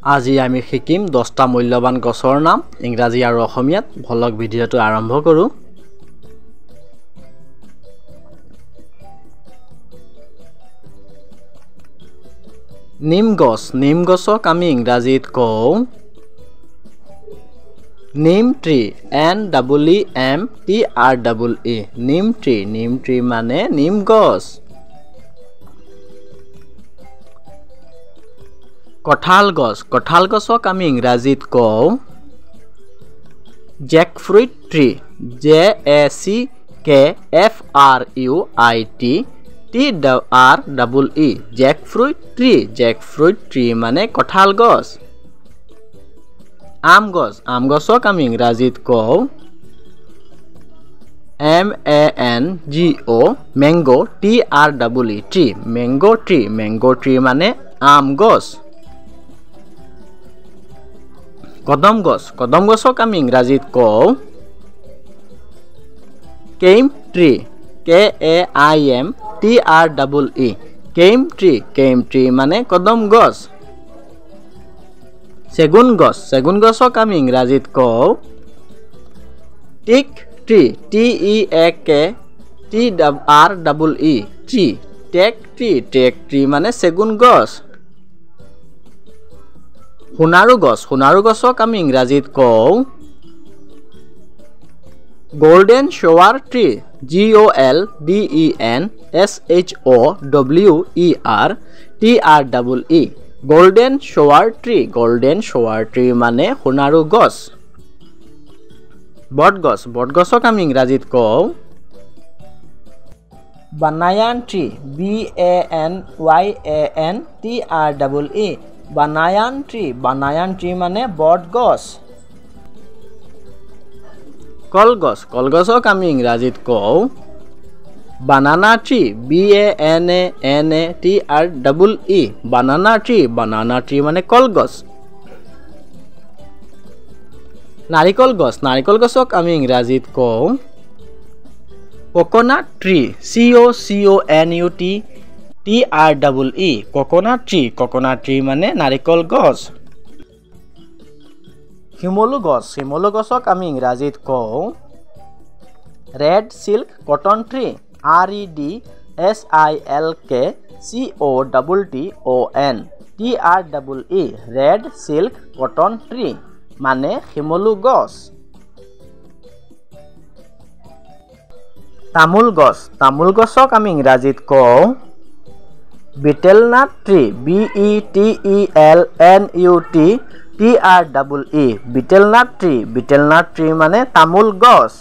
আজি আমি শিকিম 10টা মূল্যবান গছৰ নাম ইংৰাজী আৰু অসমীয়াত ভলক ভিডিঅটো আৰম্ভ কৰো নিম গছক আমি ইংৰাজীত কওঁ নিম ট্ৰী NEEMTREE নিম ট্ৰী মানে নিম গছ কঁঠাল গছক আমি ইংৰাজীত কওঁ jackfruit tree JACKFRUIT jackfruit tree মানে কঁঠাল গছ আম গছক আমি ইংৰাজীত কওঁ MANGO TREE মেংগো ট্ৰী মানে আম গছ কদম গছক আমি ইংৰাজীত কওঁ came tree KAIMTREE came tree মানে কদম গছ চেগুন গছক আমি ইংৰাজীত কওঁ টিক ট্ৰী টেক ট্ৰী মানে চেগুন গছ সোণাৰু গছক আমি ইংৰাজীত কওঁ golden shower tree GOLDENSHOWER golden shower tree মানে সোণাৰু গছ বটগছক আমি ইংৰাজীত কওঁ বানায়ান ট্ৰী BANYANTREE বানায়ান ট্ৰী মানে বট গছ কলগছক আমি ইংৰাজীত কওঁ বানানা ট্ৰী BANANATREE বানানা ট্ৰী মানে কলগছ নাৰিকল গছক আমি ইংৰাজীত কওঁ coconut tree COCONUTTREE coconut tree মানে নাৰিকল গছ শিমলু গছক আমি ইংৰাজীত কওঁ red silk cotton tree REDSILKCOTTON red silk cotton tree মানে শিমলু গছ তামোল গছক আমি ইংৰাজীত কওঁ বিটেলনাট ট্ৰী BETELNUTTREE বিটেলনাট ট্ৰী মানে তামোল গছ